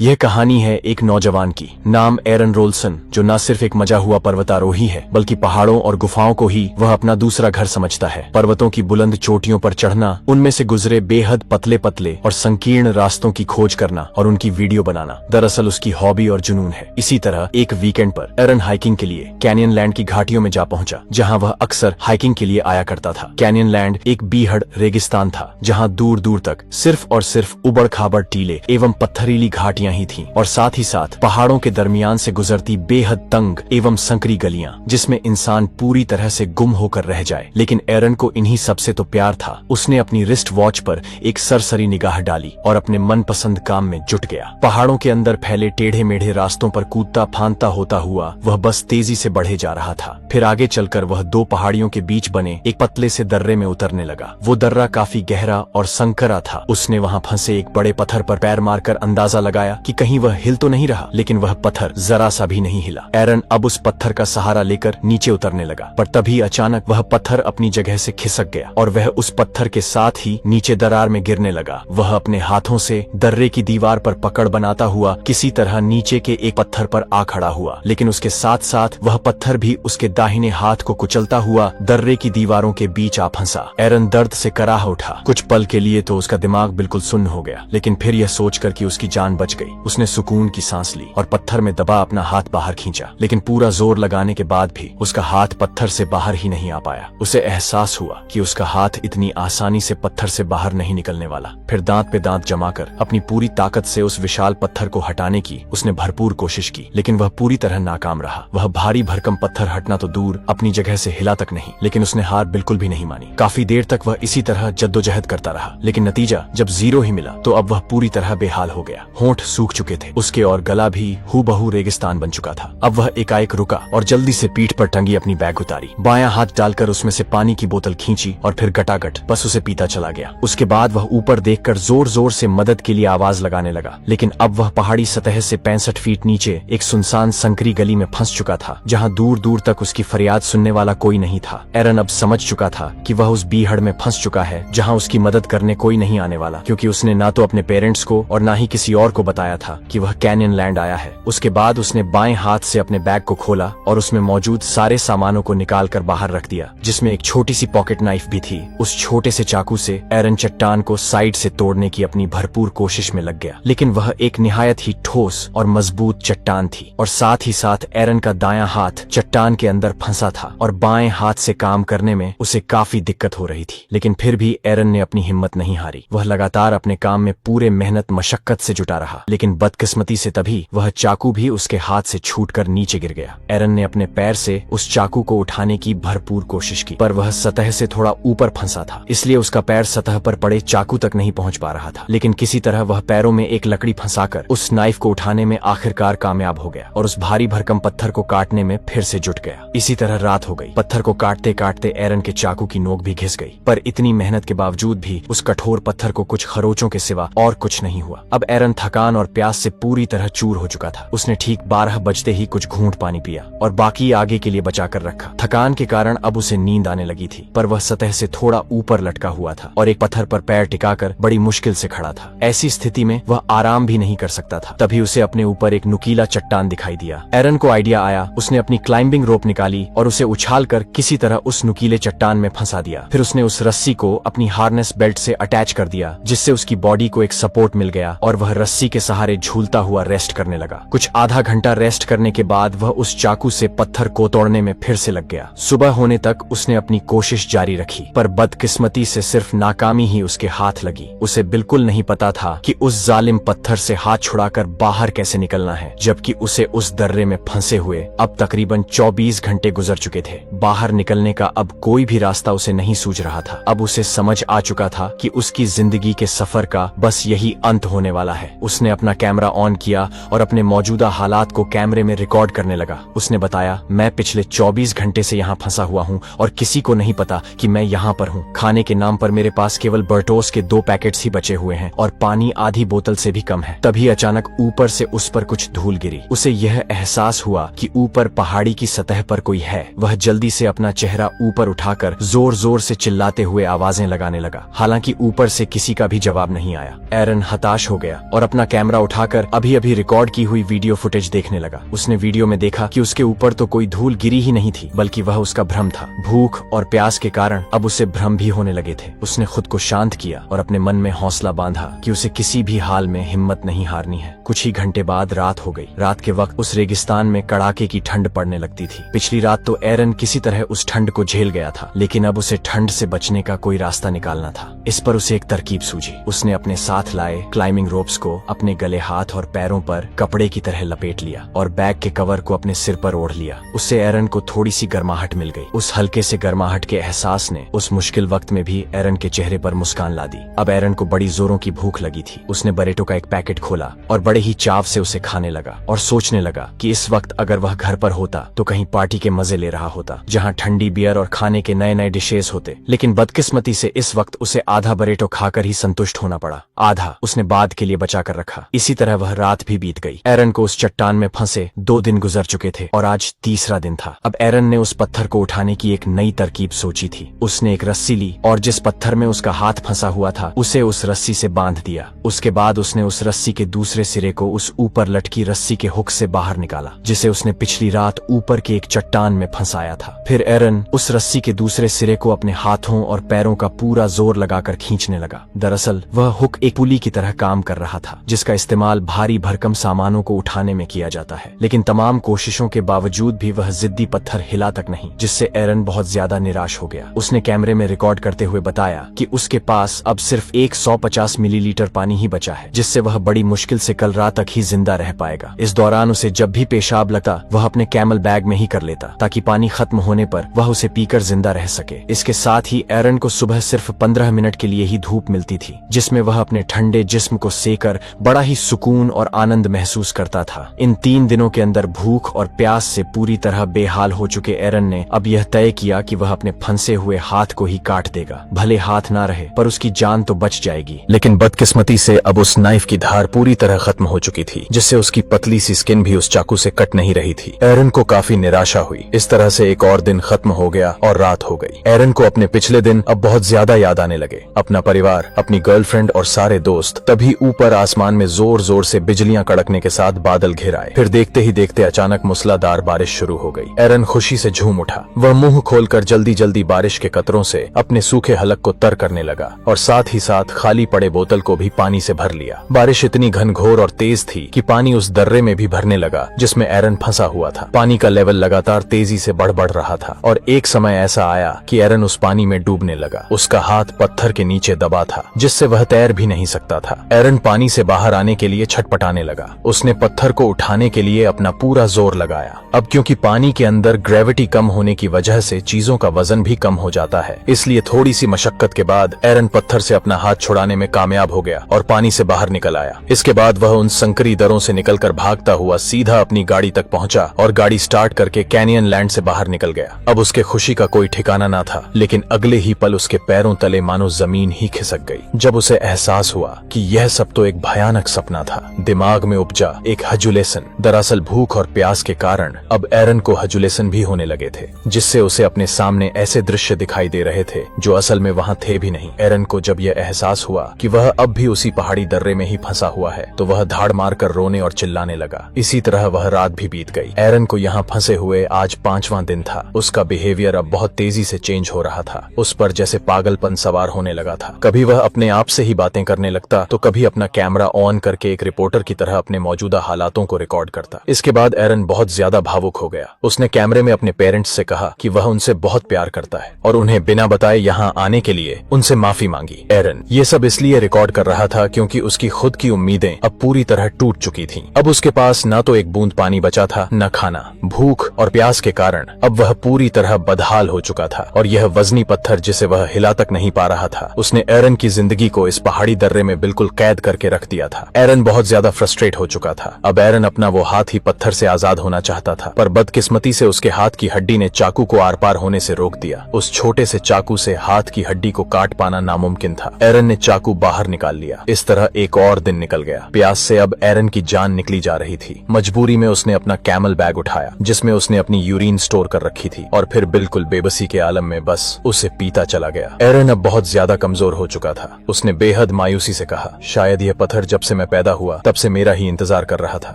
यह कहानी है एक नौजवान की, नाम एरन रोल्सन, जो न सिर्फ एक मजा हुआ पर्वतारोही है बल्कि पहाड़ों और गुफाओं को ही वह अपना दूसरा घर समझता है। पर्वतों की बुलंद चोटियों पर चढ़ना, उनमें से गुजरे बेहद पतले पतले और संकीर्ण रास्तों की खोज करना और उनकी वीडियो बनाना दरअसल उसकी हॉबी और जुनून है। इसी तरह एक वीकेंड पर एरन हाइकिंग के लिए कैनियन लैंड की घाटियों में जा पहुंचा, जहां वह अक्सर हाइकिंग के लिए आया करता था। कैनियन लैंड एक बीहड़ रेगिस्तान था, जहां दूर दूर तक सिर्फ और सिर्फ उबड़ खाबड़ टीले एवं पत्थरीली घाटियां ही थीं, और साथ ही साथ पहाड़ों के दरमियान से गुजरती बेहद तंग एवं संकरी गलियां, जिसमें इंसान पूरी तरह से गुम होकर रह जाए। लेकिन एरन को इन्हीं सबसे तो प्यार था। उसने अपनी रिस्ट वॉच पर एक सरसरी निगाह डाली और अपने मनपसंद काम में जुट गया। पहाड़ों के अंदर फैले टेढ़े मेढ़े रास्तों पर कूदता फांदता होता हुआ वह बस तेजी से बढ़े जा रहा था। फिर आगे चलकर वह दो पहाड़ियों के बीच बने एक पतले से दर्रे में उतरने लगा। वो दर्रा काफी गहरा और संकरा था। उसने वहां फंसे एक बड़े पत्थर पर पैर मारकर अंदाजा लगाया कि कहीं वह हिल तो नहीं रहा, लेकिन वह पत्थर जरा सा भी नहीं हिला। एरन अब उस पत्थर का सहारा लेकर नीचे उतरने लगा, पर तभी अचानक वह पत्थर अपनी जगह से खिसक गया और वह उस पत्थर के साथ ही नीचे दरार में गिरने लगा। वह अपने हाथों से दर्रे की दीवार पर पकड़ बनाता हुआ किसी तरह नीचे के एक पत्थर पर आ खड़ा हुआ, लेकिन उसके साथ साथ वह पत्थर भी उसके दाहिने हाथ को कुचलता हुआ दर्रे की दीवारों के बीच आ फंसा। एरन दर्द से कराह उठा। कुछ पल के लिए तो उसका दिमाग बिल्कुल सुन्न हो गया, लेकिन फिर यह सोचकर कि उसकी जान बच गई, उसने सुकून की सांस ली और पत्थर में दबा अपना हाथ बाहर खींचा। लेकिन पूरा जोर लगाने के बाद भी उसका हाथ पत्थर से बाहर ही नहीं आ पाया। उसे एहसास हुआ कि उसका हाथ इतनी आसानी से पत्थर से बाहर नहीं निकलने वाला। फिर दांत पे दांत जमाकर अपनी पूरी ताकत से उस विशाल पत्थर को हटाने की उसने भरपूर कोशिश की, लेकिन वह पूरी तरह नाकाम रहा। वह भारी भरकम पत्थर हटना तो दूर, अपनी जगह से हिला तक नहीं। लेकिन उसने हार बिल्कुल भी नहीं मानी। काफी देर तक वह इसी तरह जद्दोजहद करता रहा, लेकिन नतीजा जब 0 ही मिला तो अब वह पूरी तरह बेहाल हो गया। होंठ सूख चुके थे उसके और गला भी हूबहू रेगिस्तान बन चुका था। अब वह एकाएक रुका और जल्दी से पीठ पर टंगी अपनी बैग उतारी, बायां हाथ डालकर उसमें से पानी की बोतल खींची और फिर गटागट बस उसे पीता चला गया। उसके बाद वह ऊपर देखकर जोर जोर से मदद के लिए आवाज लगाने लगा, लेकिन अब वह पहाड़ी सतह से 65 फीट नीचे एक सुनसान संकरी गली में फंस चुका था, जहां दूर दूर तक उसकी फरियाद सुनने वाला कोई नहीं था। एरन अब समझ चुका था कि वह उस बीहड़ में फंस चुका है जहां उसकी मदद करने कोई नहीं आने वाला, क्योंकि उसने ना तो अपने पेरेंट्स को और ना ही किसी और को बताया था कि वह कैनियन लैंड आया है। उसके बाद उसने बाएं हाथ से अपने बैग को खोला और उसमें मौजूद सारे सामानों को निकालकर बाहर रख दिया, जिसमें एक छोटी सी पॉकेट नाइफ भी थी। उस छोटे से चाकू से एरन चट्टान को साइड से तोड़ने की अपनी भरपूर कोशिश में लग गया, लेकिन वह एक निहायत ही ठोस और मजबूत चट्टान थी और साथ ही साथ एरन का दायां हाथ चट्टान के अंदर फंसा था और बाएं हाथ से काम करने में उसे काफी दिक्कत हो रही थी। लेकिन फिर भी एरन ने अपनी हिम्मत नहीं हारी। वह लगातार अपने काम में पूरे मेहनत मशक्कत से जुटा रहा, लेकिन बदकिस्मती से तभी वह चाकू भी उसके हाथ से छूटकर नीचे गिर गया। एरन ने अपने पैर से उस चाकू को उठाने की भरपूर कोशिश की, पर वह सतह से थोड़ा ऊपर फंसा था, इसलिए उसका पैर सतह पर पड़े चाकू तक नहीं पहुंच पा रहा था। लेकिन किसी तरह वह पैरों में एक लकड़ी फंसाकर उस नाइफ को उठाने में आखिरकार कामयाब हो गया और उस भारी भरकम पत्थर को काटने में फिर से जुट गया। इसी तरह रात हो गई। पत्थर को काटते काटते एरन के चाकू की नोक भी घिस गई, पर इतनी मेहनत के बावजूद भी उस कठोर पत्थर को कुछ खरोचों के सिवा और कुछ नहीं हुआ। अब एरन थकान और प्यास से पूरी तरह चूर हो चुका था। उसने ठीक 12 बजते ही कुछ घूंट पानी पिया और बाकी आगे के लिए बचा कर रखा। थकान के कारण अब उसे नींद आने लगी थी, पर वह सतह से थोड़ा ऊपर लटका हुआ था और एक पत्थर पर पैर टिकाकर बड़ी मुश्किल से खड़ा था। ऐसी स्थिति में वह आराम भी नहीं कर सकता था। तभी उसे अपने ऊपर एक नुकीला चट्टान दिखाई दिया। एरन को आइडिया आया। उसने अपनी क्लाइंबिंग रोप निकाली और उसे उछालकर किसी तरह उस नुकीले चट्टान में फंसा दिया। फिर उसने उस रस्सी को अपनी हार्नेस बेल्ट से अटैच कर दिया, जिससे उसकी बॉडी को एक सपोर्ट मिल गया और वह रस्सी के सहारे झूलता हुआ रेस्ट करने लगा। कुछ आधा घंटा रेस्ट करने के बाद वह उस चाकू से पत्थर को तोड़ने में फिर से लग गया। सुबह होने तक उसने अपनी कोशिश जारी रखी, पर बदकिस्मती से सिर्फ नाकामी ही उसके हाथ लगी। उसे बिल्कुल नहीं पता था कि उस जालिम पत्थर से हाथ छुड़ाकर बाहर कैसे निकलना है, जबकि उसे उस दर्रे में फंसे हुए अब तकरीबन 24 घंटे गुजर चुके थे। बाहर निकलने का अब कोई भी रास्ता उसे नहीं सूझ रहा था। अब उसे समझ आ चुका था कि उसकी जिंदगी के सफर का बस यही अंत होने वाला है। उसने अपना कैमरा ऑन किया और अपने मौजूदा हालात को कैमरे में रिकॉर्ड करने लगा। उसने बताया, मैं पिछले 24 घंटे से यहाँ फंसा हुआ हूँ और किसी को नहीं पता कि मैं यहाँ पर हूँ। खाने के नाम पर मेरे पास केवल बर्टोस के 2 पैकेट्स ही बचे हुए हैं और पानी आधी बोतल से भी कम है। तभी अचानक ऊपर से उस पर कुछ धूल गिरी। उसे यह एहसास हुआ कि ऊपर पहाड़ी की सतह पर कोई है। वह जल्दी से अपना चेहरा ऊपर उठाकर जोर जोर से चिल्लाते हुए आवाजें लगाने लगा। हालांकि ऊपर से किसी का भी जवाब नहीं आया। एरन हताश हो गया और अपना कैमरा कैमरा उठाकर अभी अभी रिकॉर्ड की हुई वीडियो फुटेज देखने लगा। उसने वीडियो में देखा कि उसके ऊपर तो कोई धूल गिरी ही नहीं थी, बल्कि वह उसका भ्रम था। भूख और प्यास के कारण अब उसे भ्रम भी होने लगे थे। उसने खुद को शांत किया और अपने मन में हौसला बांधा कि उसे किसी भी हाल में हिम्मत नहीं हारनी है। कुछ ही घंटे बाद रात हो गई। रात के वक्त उस रेगिस्तान में कड़ाके की ठंड पड़ने लगती थी। पिछली रात तो एरन किसी तरह उस ठंड को झेल गया था, लेकिन अब उसे ठंड से बचने का कोई रास्ता निकालना था। इस पर उसे एक तरकीब सूझी। उसने अपने साथ लाए क्लाइंबिंग रोप्स को अपने गले, हाथ और पैरों पर कपड़े की तरह लपेट लिया और बैग के कवर को अपने सिर पर ओढ़ लिया। उससे एरन को थोड़ी सी गर्माहट मिल गई। उस हल्के से गर्माहट के एहसास ने उस मुश्किल वक्त में भी एरन के चेहरे पर मुस्कान ला दी। अब एरन को बड़ी जोरों की भूख लगी थी। उसने बरेटो का एक पैकेट खोला और बड़े ही चाव से उसे खाने लगा और सोचने लगा कि इस वक्त अगर वह घर पर होता तो कहीं पार्टी के मजे ले रहा होता, जहाँ ठंडी बियर और खाने के नए नए डिशेज होते। लेकिन बदकिस्मती से इस वक्त उसे आधा बरेटो खाकर ही संतुष्ट होना पड़ा, आधा उसने बाद के लिए बचा कर रखा। इसी तरह वह रात भी बीत गई। एरन को उस चट्टान में फंसे 2 दिन गुजर चुके थे और आज तीसरा दिन था। अब एरन ने उस पत्थर को उठाने की एक नई तरकीब सोची थी। उसने एक रस्सी ली और जिस पत्थर में उसका हाथ फंसा हुआ था उसे उस रस्सी से बांध दिया। उसके बाद उसने उस रस्सी के दूसरे सिरे को उस ऊपर लटकी रस्सी के हुक से बाहर निकाला, जिसे उसने पिछली रात ऊपर के एक चट्टान में फंसाया था। फिर एरन उस रस्सी के दूसरे सिरे को अपने हाथों और पैरों का पूरा जोर लगाकर खींचने लगा। दरअसल वह हुक एक पुली की तरह काम कर रहा था, जिसका इस्तेमाल भारी भरकम सामानों को उठाने में किया जाता है। लेकिन तमाम कोशिशों के बावजूद भी वह जिद्दी पत्थर हिला तक नहीं, जिससे एरन बहुत ज्यादा निराश हो गया। उसने कैमरे में रिकॉर्ड करते हुए बताया कि उसके पास अब सिर्फ 150 मिलीलीटर पानी ही बचा है, जिससे वह बड़ी मुश्किल से कल रात तक ही जिंदा रह पाएगा। इस दौरान उसे जब भी पेशाब लगता वह अपने कैमल बैग में ही कर लेता, ताकि पानी खत्म होने पर वह उसे पीकर जिंदा रह सके। इसके साथ ही एरन को सुबह सिर्फ 15 मिनट के लिए ही धूप मिलती थी, जिसमें वह अपने ठंडे जिस्म को सेकर बड़ा ही सुकून और आनंद महसूस करता था। इन 3 दिनों के अंदर भूख और प्यास से पूरी तरह बेहाल हो चुके एरन ने अब यह तय किया कि वह अपने फंसे हुए हाथ को ही काट देगा। भले हाथ ना रहे पर उसकी जान तो बच जाएगी। लेकिन बदकिस्मती से अब उस नाइफ की धार पूरी तरह खत्म हो चुकी थी, जिससे उसकी पतली सी स्किन भी उस चाकू से कट नहीं रही थी। एरन को काफी निराशा हुई। इस तरह से एक और दिन खत्म हो गया और रात हो गई। एरन को अपने पिछले दिन अब बहुत ज्यादा याद आने लगे। अपना परिवार, अपनी गर्लफ्रेंड और सारे दोस्त। तभी ऊपर आसमान में जोर जोर से बिजलियां कड़कने के साथ बादल घिर आए। फिर देखते ही देखते अचानक मूसलाधार बारिश शुरू हो गई। एरन खुशी से झूम उठा। वह मुंह खोलकर जल्दी जल्दी बारिश के कतरों से अपने सूखे हलक को तर करने लगा और साथ ही साथ खाली पड़े बोतल को भी पानी से भर लिया। बारिश इतनी घनघोर और तेज थी कि पानी उस दर्रे में भी भरने लगा जिसमें एरन फंसा हुआ था। पानी का लेवल लगातार तेजी से बढ़ रहा था और एक समय ऐसा आया कि एरन उस पानी में डूबने लगा। उसका हाथ पत्थर के नीचे दबा था, जिससे वह तैर भी नहीं सकता था। एरन पानी से बाहर आने के लिए छटपटाने लगा। उसने पत्थर को उठाने के लिए अपना पूरा जोर लगाया। अब क्योंकि पानी के अंदर ग्रेविटी कम होने की वजह से चीजों का वजन भी कम हो जाता है, इसलिए थोड़ी सी मशक्कत के बाद एरन पत्थर से अपना हाथ छुड़ाने में कामयाब हो गया और पानी से बाहर निकल आया। इसके बाद वह उन संकरी दरों से निकलकर भागता हुआ सीधा अपनी गाड़ी तक पहुंचा और गाड़ी स्टार्ट करके कैनियन लैंड से बाहर निकल गया। अब उसके खुशी का कोई ठिकाना ना था, लेकिन अगले ही पल उसके पैरों तले मानो जमीन ही खिसक गई, जब उसे एहसास हुआ कि यह सब तो एक भयानक सपना था। दिमाग में उपजा एक हजुलेसन। दरअसल भूख और प्यास के कारण अब एरन को हजुलेसन भी होने लगे थे, जिससे उसे अपने सामने ऐसे दृश्य दिखाई दे रहे थे जो असल में वहाँ थे भी नहीं। एरन को जब यह एहसास हुआ कि वह अब भी उसी पहाड़ी दर्रे में ही फंसा हुआ है, तो वह धाड़ मारकर रोने और चिल्लाने लगा। इसी तरह वह रात भी बीत गई। एरन को यहाँ फंसे हुए आज 5वां दिन था। उसका बिहेवियर अब बहुत तेजी से चेंज हो रहा था। उस पर जैसे पागलपन सवार होने लगा था। कभी वह अपने आप से ही बातें करने लगता, तो कभी अपना कैमरा ऑन करके एक रिपोर्टर की तरह अपने मौजूदा हालातों को रिकॉर्ड करता। इसके बाद एरन बहुत ज्यादा भावुक हो गया। उसने कैमरे में अपने पेरेंट्स से कहा कि वह उनसे बहुत प्यार करता है और उन्हें बिना बताए यहाँ आने के लिए उनसे माफी मांगी। एरन ये सब इसलिए रिकॉर्ड कर रहा था क्योंकि उसकी खुद की उम्मीदें अब पूरी तरह टूट चुकी थीं। अब उसके पास न तो एक बूंद पानी बचा था, न खाना। भूख और प्यास के कारण अब वह पूरी तरह बदहाल हो चुका था और यह वजनी पत्थर जिसे वह हिला तक नहीं पा रहा था, उसने एरन की जिंदगी को इस पहाड़ी दर्रे में बिल्कुल कैद करके रख दिया था। एरन बहुत ज्यादा फ्रस्ट्रेट हो चुका था। अब एरन अपना वो हाथ ही पत्थर से आजाद होना चाहता था, पर बदकिस्मती से उसके हाथ की हड्डी ने चाकू को आर पार होने से रोक दिया। उस छोटे से चाकू से हाथ की हड्डी को काट पाना नामुमकिन था। एरन ने चाकू बाहर निकाल लिया। इस तरह एक और दिन निकल गया। प्यास से अब एरन की जान निकली जा रही थी। मजबूरी में उसने अपना कैमल बैग उठाया, जिसमें उसने अपनी यूरिन स्टोर कर रखी थी, और फिर बिल्कुल बेबसी के आलम में बस उसे पीता चला गया। एरन अब बहुत ज्यादा कमजोर हो चुका था। उसने बेहद मायूसी से कहा, शायद यह पत्थर जब से मैं पैदा हुआ तब से मेरा ही इंतजार कर रहा था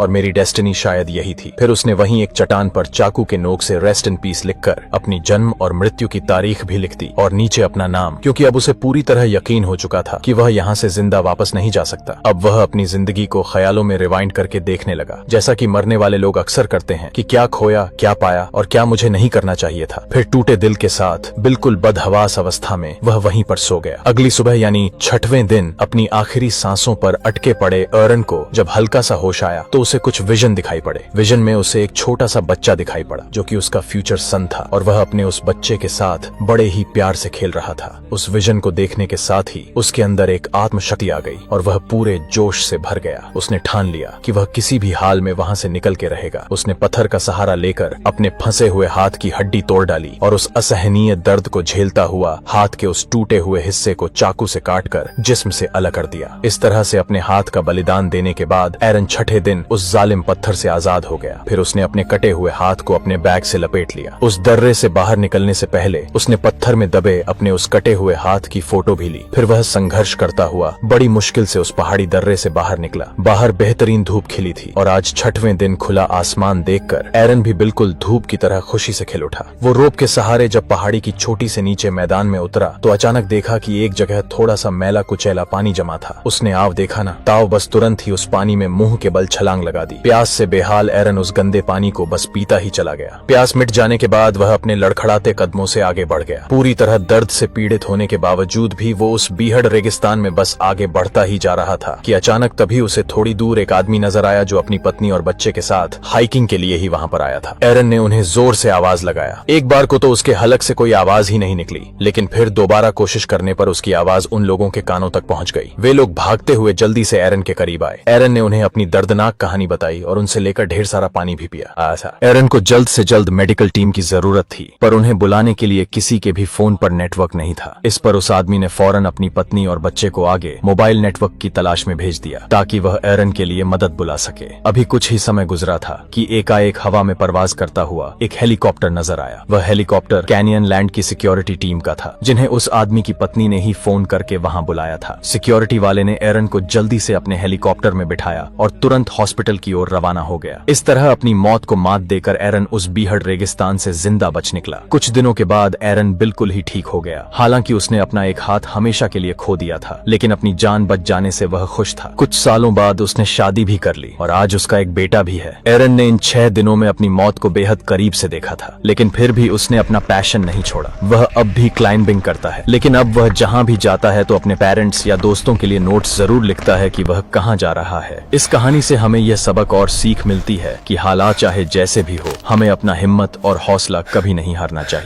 और मेरी डेस्टिनी शायद यही थी। फिर उसने वहीं एक चट्टान पर चाकू के नोक से रेस्ट इन पीस लिखकर अपनी जन्म और मृत्यु की तारीख भी लिख दी और नीचे अपना नाम, क्योंकि अब उसे पूरी तरह यकीन हो चुका था कि वह यहाँ से जिंदा वापस नहीं जा सकता। अब वह अपनी जिंदगी को ख्यालों में रिवाइंड करके देखने लगा, जैसा कि मरने वाले लोग अक्सर करते हैं कि क्या खोया, क्या पाया और क्या मुझे नहीं करना चाहिए था। फिर टूटे दिल के साथ बिल्कुल बदहवास अवस्था में वह वहीं पर सो गया। अगली सुबह यानी 6वें दिन अपनी आखिरी सांसों पर अटके पड़े एरन को जब हल्का सा होश आया तो उसे कुछ विजन दिखाई पड़े। विजन में उसे एक छोटा सा बच्चा दिखाई पड़ा जो कि उसका फ्यूचर सन था और वह अपने उस बच्चे के साथ बड़े ही प्यार से खेल रहा था। उस विजन को देखने के साथ ही उसके अंदर एक आत्मशक्ति आ गई और वह पूरे जोश से भर गया। उसने ठान लिया कि वह किसी भी हाल में वहां से निकल के रहेगा। उसने पत्थर का सहारा लेकर अपने फंसे हुए हाथ की हड्डी तोड़ डाली और उस असहनीय दर्द को झेलता हुआ हाथ के उस टूटे हुए हिस्से को चाकू से काटकर जिस्म से अलग कर दिया। इस तरह से अपने हाथ का बलिदान देने के बाद एरन 6ठे दिन उस जालिम पत्थर से आजाद हो गया। फिर उसने अपने कटे हुए हाथ को अपने बैग से लपेट लिया। उस दर्रे से बाहर निकलने से पहले उसने पत्थर में दबे अपने उस कटे हुए हाथ की फोटो भी ली। फिर वह संघर्ष करता हुआ बड़ी मुश्किल से उस पहाड़ी दर्रे से बाहर निकला। बाहर बेहतरीन धूप खिली थी और आज 6वें दिन खुला आसमान देखकर एरन भी बिल्कुल धूप की तरह खुशी से खिल उठा। वो रोप के सहारे जब पहाड़ी की चोटी से नीचे मैदान में उतरा तो अचानक देखा कि एक जगह थोड़ा सा मैला कुचैला पानी जमा था। उसने आव देखा ना, ताव बस तुरंत ही उस पानी में मुंह के बल छलांग लगा दी। प्यास से बेहाल एरन उस गंदे पानी को बस पीता ही चला गया। प्यास मिट जाने के बाद वह अपने लड़खड़ाते कदमों से आगे बढ़ गया। पूरी तरह दर्द से पीड़ित होने के बावजूद भी वो उस बीहड़ रेगिस्तान में बस आगे बढ़ता ही जा रहा था कि अचानक तभी उसे थोड़ी दूर एक आदमी नजर आया जो अपनी पत्नी और बच्चे के साथ हाइकिंग के लिए ही वहां पर आया था। एरन ने उन्हें जोर से आवाज लगाया। एक बार को तो उसके हलक से कोई आवाज ही नहीं निकली, लेकिन फिर दोबारा कोशिश करने पर उसकी आवाज उन लोगों के कानों तक पहुंच गई। वे लोग भागते हुए जल्दी से एरन के करीब आए। एरन ने उन्हें अपनी दर्दनाक कहानी बताई और उनसे लेकर ढेर सारा पानी भी पिया। एरन को जल्द से जल्द मेडिकल टीम की जरूरत थी, पर उन्हें बुलाने के लिए किसी के भी फोन पर नेटवर्क नहीं था। इस पर उस आदमी ने फौरन अपनी पत्नी और बच्चे को आगे मोबाइल नेटवर्क की तलाश में भेज दिया ताकि वह एरन के लिए मदद बुला सके। अभी कुछ ही समय गुजरा था कि एकाएक हवा में परवाज करता हुआ एक हेलीकॉप्टर नजर आया। वह हेलीकॉप्टर कैनियन लैंड की सिक्योरिटी टीम का था, जिन्हें उस आदमी की पत्नी ने ही फोन करके वहां बुलाया था। सिक्योरिटी वाले ने एरन को जल्दी से अपने हेलीकॉप्टर में बिठाया और तुरंत हॉस्पिटल की ओर रवाना हो गया। इस तरह अपनी मौत को मात देकर एरन उस बीहड़ रेगिस्तान से जिंदा बच निकला। कुछ दिनों के बाद एरन बिल्कुल ही ठीक हो गया। हालांकि उसने अपना एक हाथ हमेशा के लिए खो दिया था, लेकिन अपनी जान बच जाने से वह खुश था। कुछ सालों बाद उसने शादी भी कर ली और आज उसका एक बेटा भी है। एरन ने इन 6 दिनों में अपनी मौत को बेहद करीब से देखा था, लेकिन फिर भी उसने अपना पैशन नहीं छोड़ा। वह अब भी क्लाइंबिंग करता है, लेकिन अब वह जहाँ भी जाता है तो अपने पेरेंट्स या दोस्तों के लिए नोट्स जरूर लिखता है कि वह कहाँ जा रहा है। इस कहानी से हमें यह सबक और सीख मिलती है कि हालात चाहे जैसे भी हो, हमें अपना हिम्मत और हौसला कभी नहीं हारना चाहिए।